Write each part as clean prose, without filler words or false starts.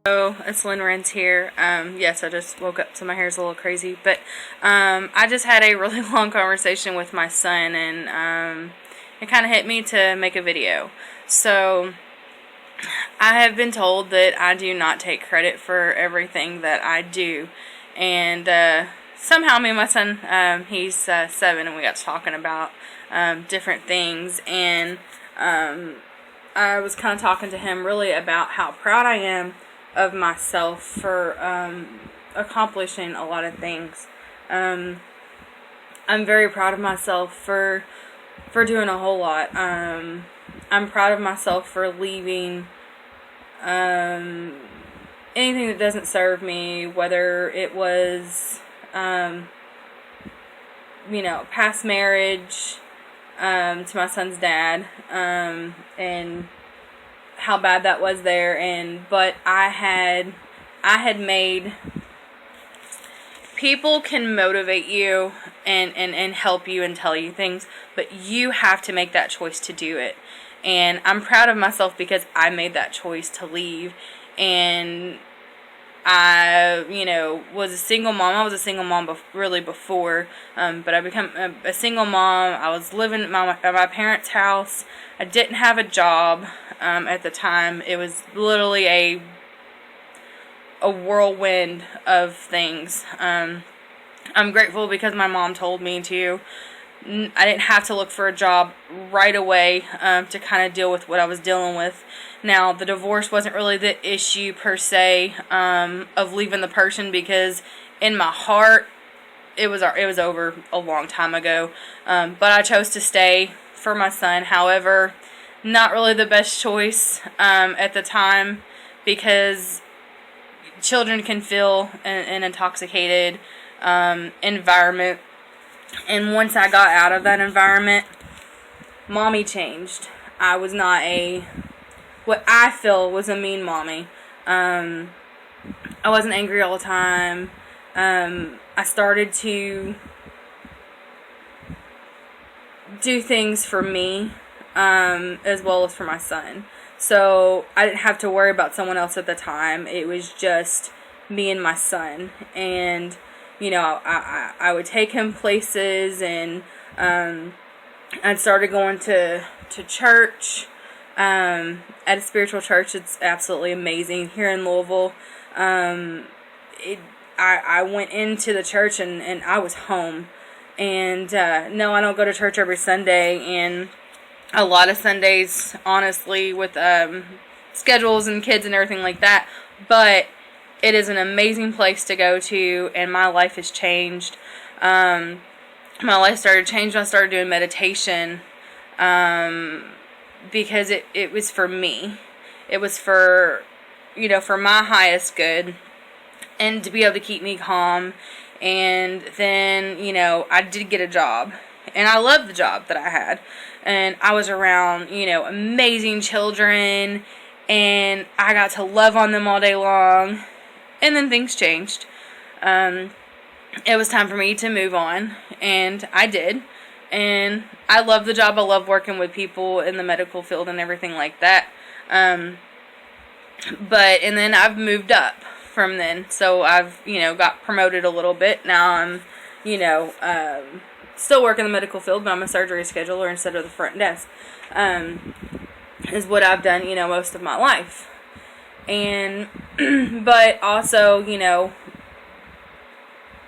So, it's Lynn Renz here. Yes, I just woke up, so my hair's a little crazy. But I just had a really long conversation with my son, and it kind of hit me to make a video. So, I have been told that I do not take credit for everything that I do. And somehow me and my son, he's 7, and we got to talking about different things. And I was kind of talking to him really about how proud I am of myself for accomplishing a lot of things. I'm very proud of myself for doing a whole lot. I'm proud of myself for leaving anything that doesn't serve me, whether it was past marriage to my son's dad, and how bad that was there. But I had made, people can motivate you and help you and tell you things, but you have to make that choice to do it. And I'm proud of myself because I made that choice to leave. And I, was a single mom. I was a single mom really before, but I became a single mom. I was living at my parents' house. I didn't have a job at the time. It was literally a whirlwind of things. I'm grateful because my mom told me to. I didn't have to look for a job right away to kind of deal with what I was dealing with. Now, the divorce wasn't really the issue per se of leaving the person, because in my heart it was over a long time ago. But I chose to stay for my son. However, not really the best choice at the time, because children can feel an intoxicated environment. And once I got out of that environment, mommy changed. I was not what I feel was a mean mommy. I wasn't angry all the time. I started to do things for me, as well as for my son. So I didn't have to worry about someone else at the time. It was just me and my son. And I would take him places, and I started going to church, at a spiritual church. It's absolutely amazing here in Louisville. I went into the church, and I was home. And no, I don't go to church every Sunday, and a lot of Sundays, honestly, with schedules and kids and everything like that. But it is an amazing place to go to, and my life has changed. My life started changing when I started doing meditation, because it was for me. It was for my highest good, and to be able to keep me calm. And then, I did get a job, and I loved the job that I had. And I was around, amazing children, and I got to love on them all day long. And then things changed. It was time for me to move on, and I did. And I love the job. I love working with people in the medical field and everything like that. And then I've moved up from then. So I've, got promoted a little bit. Now I'm, still work in the medical field, but I'm a surgery scheduler instead of the front desk. Is what I've done, most of my life. And, but also,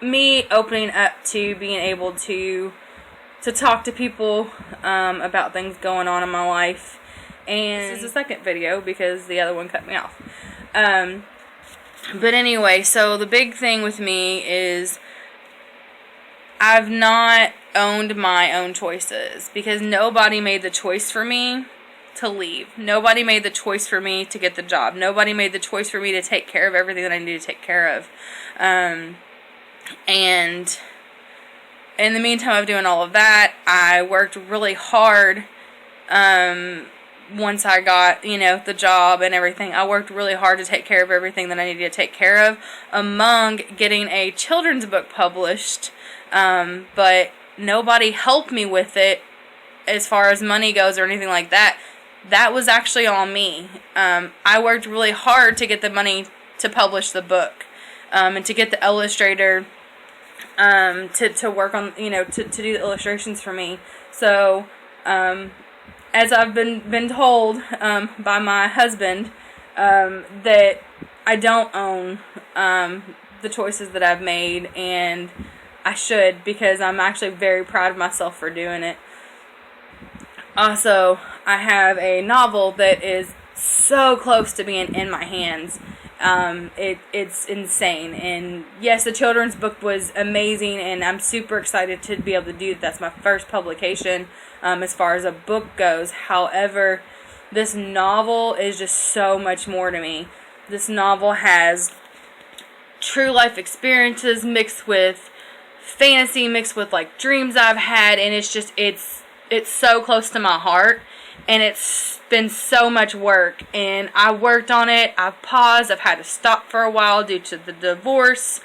me opening up to being able to talk to people about things going on in my life. And this is the second video because the other one cut me off. But anyway, so the big thing with me is I've not owned my own choices, because nobody made the choice for me to leave. Nobody made the choice for me to get the job. Nobody made the choice for me to take care of everything that I need to take care of. And in the meantime of doing all of that, I worked really hard. Once I got, the job and everything, I worked really hard to take care of everything that I needed to take care of, among getting a children's book published. But nobody helped me with it as far as money goes or anything like that. That was actually all me. I worked really hard to get the money to publish the book, and to get the illustrator to work on, to do the illustrations for me. So, as I've been told by my husband, that I don't own the choices that I've made, and I should, because I'm actually very proud of myself for doing it. Also, I have a novel that is so close to being in my hands. It's insane. And yes, the children's book was amazing, and I'm super excited to be able to do that. That's my first publication as far as a book goes. However, this novel is just so much more to me. This novel has true life experiences mixed with fantasy, mixed with like dreams I've had, and it's so close to my heart, and it's been so much work, and I worked on it. I've paused. I've had to stop for a while due to the divorce,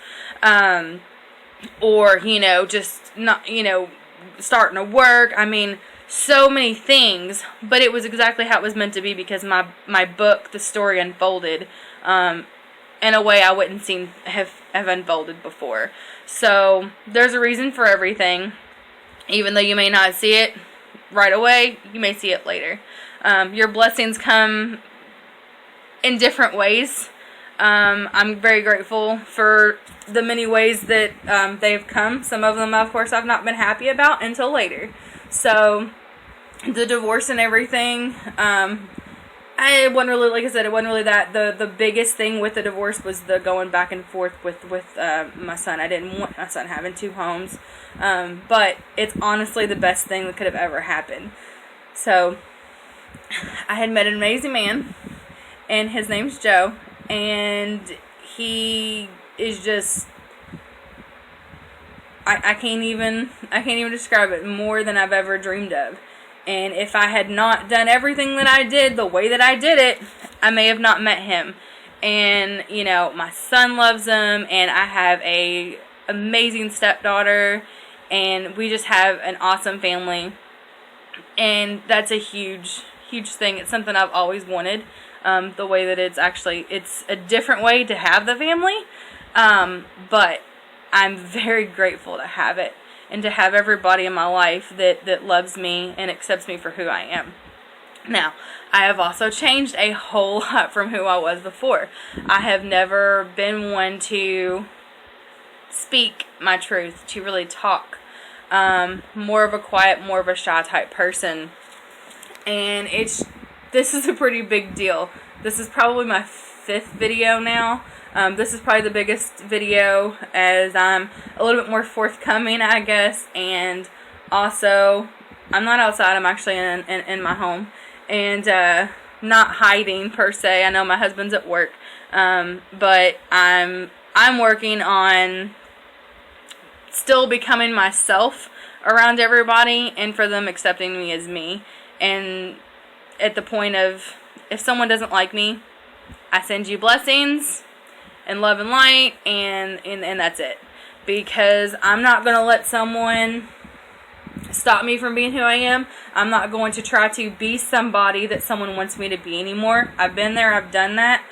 or just not starting to work. I mean, so many things, but it was exactly how it was meant to be, because my book, the story, unfolded in a way I wouldn't have unfolded before. So there's a reason for everything. Even though you may not see it right away, you may see it later. Your blessings come in different ways. I'm very grateful for the many ways that they've come. Some of them, of course, I've not been happy about until later. So the divorce and everything, it wasn't really, like I said, it wasn't really that. The biggest thing with the divorce was the going back and forth with my son. I didn't want my son having two homes, but it's honestly the best thing that could have ever happened. So I had met an amazing man, and his name's Joe, and he is just, I can't even describe it, more than I've ever dreamed of. And if I had not done everything that I did the way that I did it, I may have not met him. And, my son loves him, and I have a amazing stepdaughter, and we just have an awesome family. And that's a huge, huge thing. It's something I've always wanted, the way that it's a different way to have the family, but I'm very grateful to have it. And to have everybody in my life that loves me and accepts me for who I am. Now, I have also changed a whole lot from who I was before. I have never been one to speak my truth, to really talk. More of a quiet, more of a shy type person. And this is a pretty big deal. This is probably my 5th video now. This is probably the biggest video, as I'm a little bit more forthcoming, I guess, and also, I'm not outside, I'm actually in my home, and not hiding, per se. I know my husband's at work, but I'm working on still becoming myself around everybody, and for them accepting me as me, and at the point of, if someone doesn't like me, I send you blessings and love and light, and that's it. Because I'm not going to let someone stop me from being who I am. I'm not going to try to be somebody that someone wants me to be anymore. I've been there, I've done that.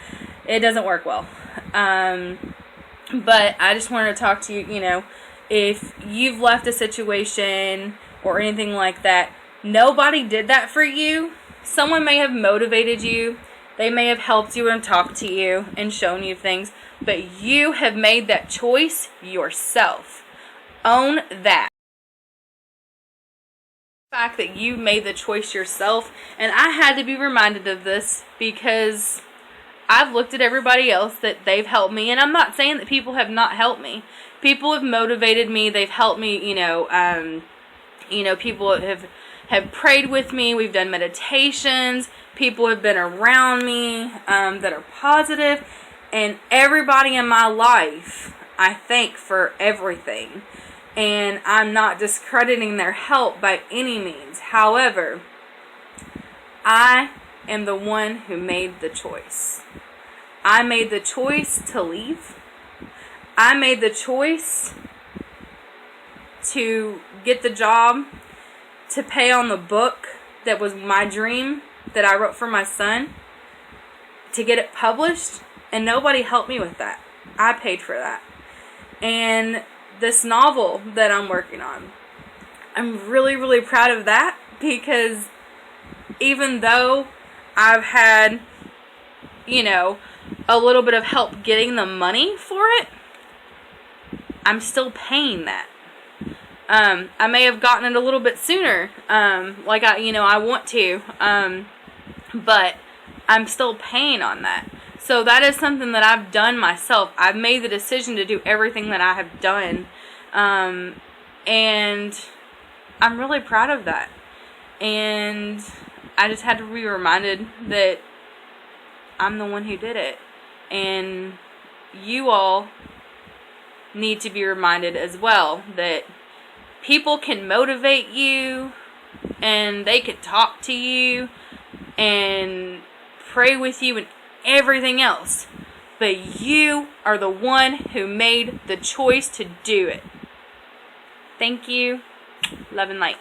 It doesn't work well. But I just wanted to talk to you, if you've left a situation or anything like that, nobody did that for you. Someone may have motivated you. They may have helped you and talked to you and shown you things, but you have made that choice yourself. Own that. The fact that you made the choice yourself, and I had to be reminded of this because I've looked at everybody else that they've helped me, and I'm not saying that people have not helped me. People have motivated me. They've helped me. People have prayed with me. We've done meditations. People have been around me that are positive, and everybody in my life I thank for everything, and I'm not discrediting their help by any means. However, I am the one who made the choice. I made the choice to leave. I made the choice to get the job, to pay on the book that was my dream, that I wrote for my son, to get it published, And nobody helped me with that. I paid for that. And this novel that I'm working on, I'm really, really proud of that, because even though I've had, you know, a little bit of help getting the money for it, I'm still paying that. I may have gotten it a little bit sooner, like I want to, but I'm still paying on that. So that is something that I've done myself. I've made the decision to do everything that I have done, and I'm really proud of that. And I just had to be reminded that I'm the one who did it. And you all need to be reminded as well that people can motivate you, and they can talk to you and pray with you and everything else, but you are the one who made the choice to do it. Thank you. Love and light.